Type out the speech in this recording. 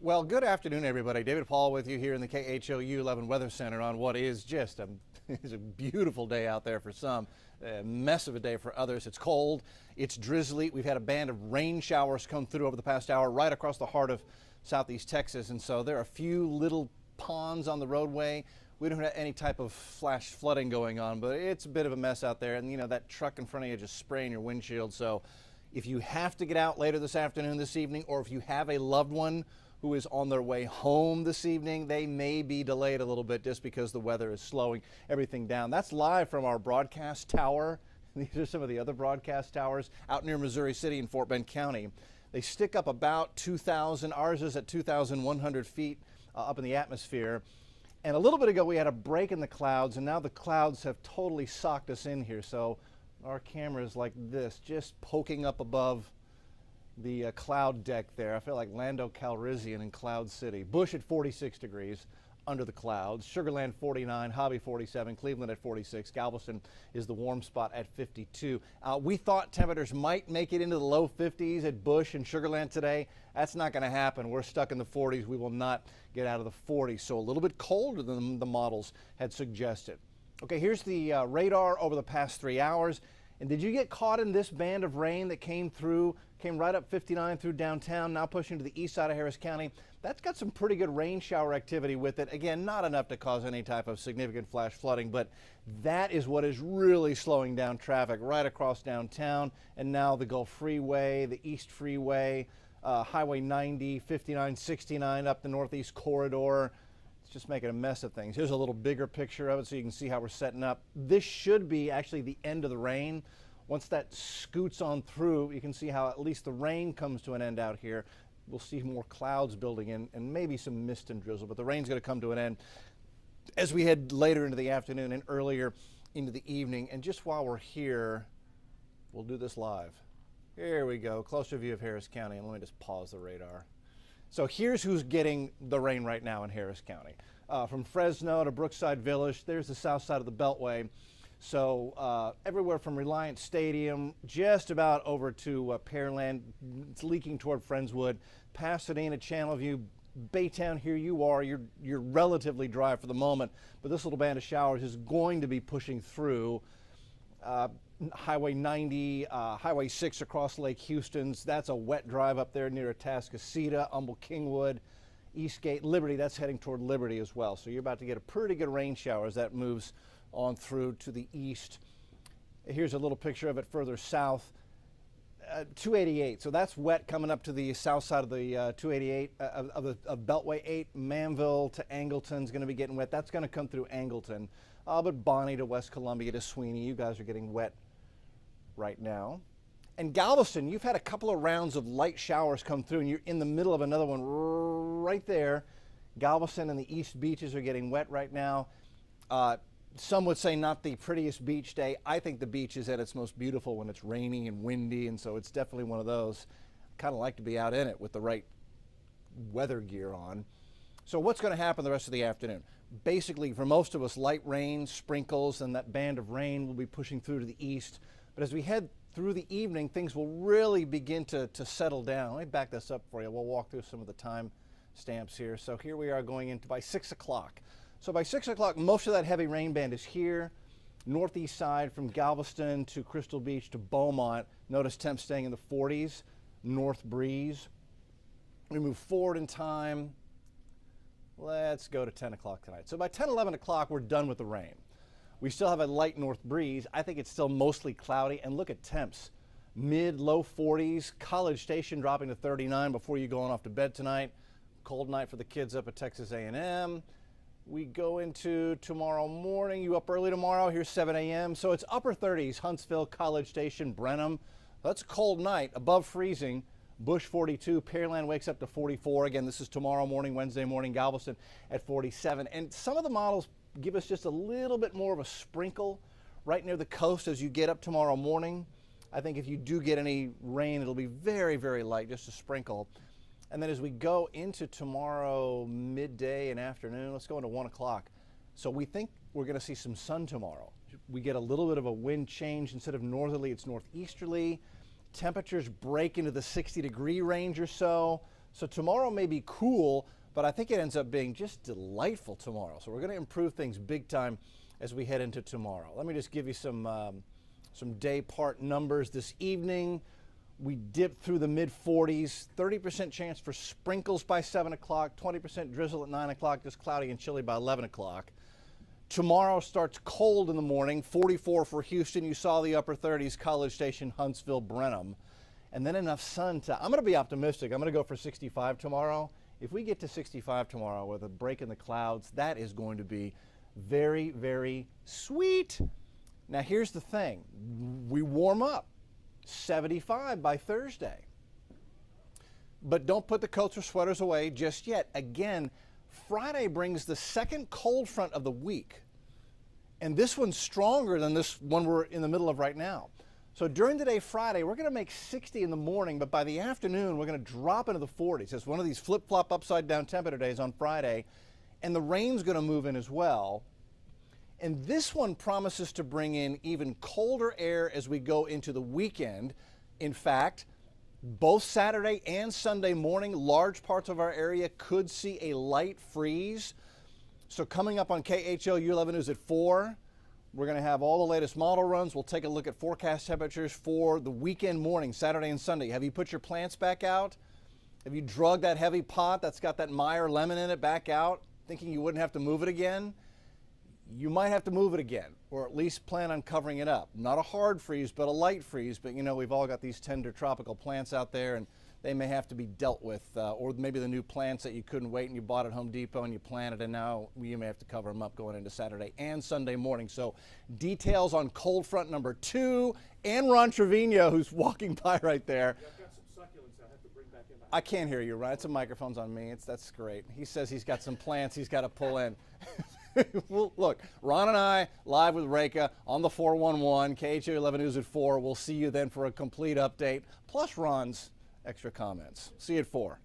Well, good afternoon, everybody. David Paul with you here in the KHOU 11 Weather Center on what is just it's a beautiful day out there for some, a mess of a day for others. It's cold, it's drizzly. We've had a band of rain showers come through over the past hour right across the heart of southeast Texas, and so there are a few little ponds on the roadway. We don't have any type of flash flooding going on, but it's a bit of a mess out there, and you know that truck in front of you just spraying your windshield. So if you have to get out later this afternoon, this evening, or if you have a loved one who is on their way home this evening, they may be delayed a little bit just because the weather is slowing everything down. That's live from our broadcast tower. These are some of the other broadcast towers out near Missouri City in Fort Bend County. They stick up about 2,000. Ours is at 2,100 feet up in the atmosphere. And a little bit ago we had a break in the clouds, and now the clouds have totally socked us in here. So our camera is like this, just poking up above the cloud deck there. I feel like Lando Calrissian in Cloud City. Bush at 46 degrees under the clouds. Sugar Land 49, Hobby 47, Cleveland at 46. Galveston is the warm spot at 52. We thought temperatures might make it into the low 50s at Bush and Sugar Land today. That's not going to happen. We're stuck in the 40s. We will not get out of the 40s. So a little bit colder than the models had suggested. Okay, here's the radar over the past 3 hours. And did you get caught in this band of rain that came right up 59 through downtown, now pushing to the east side of Harris County? That's got some pretty good rain shower activity with it. Again, not enough to cause any type of significant flash flooding, but that is what is really slowing down traffic right across downtown. And now the Gulf Freeway, the East Freeway, Highway 90, 59, 69 up the Northeast Corridor. It's just making a mess of things. Here's a little bigger picture of it so you can see how we're setting up. This should be actually the end of the rain. Once that scoots on through, you can see how at least the rain comes to an end out here. We'll see more clouds building in and maybe some mist and drizzle, but the rain's going to come to an end as we head later into the afternoon and earlier into the evening. And just while we're here, we'll do this live. Here we go, closer view of Harris County, and let me just pause the radar. So here's who's getting the rain right now in Harris County. From Fresno to Brookside Village, there's the south side of the Beltway. So everywhere from Reliance Stadium, just about over to Pearland, it's leaking toward Friendswood, Pasadena, Channelview, Baytown, here you are. You're relatively dry for the moment, but this little band of showers is going to be pushing through. Highway 90, Highway 6 across Lake Houston's, that's a wet drive up there near Atascocita, Humble Kingwood, Eastgate, Liberty, that's heading toward Liberty as well. So you're about to get a pretty good rain shower as that moves on through to the east. Here's a little picture of it further south. 288, so that's wet coming up to the south side of the 288 of Beltway 8. Manville to Angleton is going to be getting wet. That's going to come through Angleton. But Bonnie to West Columbia to Sweeney, you guys are getting wet right now. And Galveston, you've had a couple of rounds of light showers come through, and you're in the middle of another one right there. Galveston and the East Beaches are getting wet right now. Some would say not the prettiest beach day. I think the beach is at its most beautiful when it's rainy and windy, and so it's definitely one of those. Kind of like to be out in it with the right weather gear on. So what's going to happen the rest of the afternoon? Basically, for most of us, light rain, sprinkles, and that band of rain will be pushing through to the east. But as we head through the evening, things will really begin to settle down. Let me back this up for you. We'll walk through some of the time stamps here. So here we are going into by 6 o'clock. So by 6 o'clock, most of that heavy rain band is here. Northeast side from Galveston to Crystal Beach to Beaumont. Notice temps staying in the 40s. North breeze. We move forward in time. Let's go to 10 o'clock tonight. So by 10, 11 o'clock, we're done with the rain. We still have a light north breeze. I think it's still mostly cloudy. And look at temps. Mid-low 40s. College Station dropping to 39 before you going off to bed tonight. Cold night for the kids up at Texas A&M. We go into tomorrow morning. You up early tomorrow? Here's 7 a.m. So it's upper 30s. Huntsville, College Station, Brenham. That's a cold night. Above freezing. Bush 42, Pearland wakes up to 44. Again, this is tomorrow morning, Wednesday morning, Galveston at 47. And some of the models give us just a little bit more of a sprinkle right near the coast as you get up tomorrow morning. I think if you do get any rain, it'll be very, very light, just a sprinkle. And then as we go into tomorrow midday and afternoon, let's go into 1 o'clock. So we think we're going to see some sun tomorrow. We get a little bit of a wind change. Instead of northerly, it's northeasterly. Temperatures break into the 60-degree range or so. So tomorrow may be cool, but I think it ends up being just delightful tomorrow. So we're going to improve things big time as we head into tomorrow. Let me just give you some day part numbers. This evening, we dipped through the mid-40s, 30% chance for sprinkles by 7 o'clock, 20% drizzle at 9 o'clock, just cloudy and chilly by 11 o'clock. Tomorrow starts cold in the morning, 44 for Houston. You saw the upper 30s, College Station, Huntsville, Brenham. And then enough sun to, I'm going to be optimistic. I'm going to go for 65 tomorrow. If we get to 65 tomorrow with a break in the clouds, that is going to be very, very sweet. Now here's the thing. We warm up. 75 by Thursday. But don't put the coats or sweaters away just yet. Again, Friday brings the second cold front of the week. And this one's stronger than this one we're in the middle of right now. So during the day Friday, we're going to make 60 in the morning, but by the afternoon, we're going to drop into the 40s. It's one of these flip-flop upside-down temperature days on Friday, and the rain's going to move in as well. And this one promises to bring in even colder air as we go into the weekend. In fact, both Saturday and Sunday morning, large parts of our area could see a light freeze. So coming up on KHOU 11 News at 4, we're going to have all the latest model runs. We'll take a look at forecast temperatures for the weekend morning, Saturday and Sunday. Have you put your plants back out? Have you drug that heavy pot that's got that Meyer lemon in it back out, thinking you wouldn't have to move it again? You might have to move it again, or at least plan on covering it up. Not a hard freeze, but a light freeze. But you know, we've all got these tender tropical plants out there, and they may have to be dealt with. Or maybe the new plants that you couldn't wait and you bought at Home Depot and you planted, and now you may have to cover them up going into Saturday and Sunday morning. So details on cold front number 2 and Ron Trevino, who's walking by right there. Yeah, I've got some succulents I have to bring back in. I can't hear you, Ron. It's a microphone's on me. That's great. He says he's got some plants he's got to pull in. Well, look, Ron and I live with Reka on the 411, KHOU 11 News at 4. We'll see you then for a complete update, plus Ron's extra comments. See you at 4.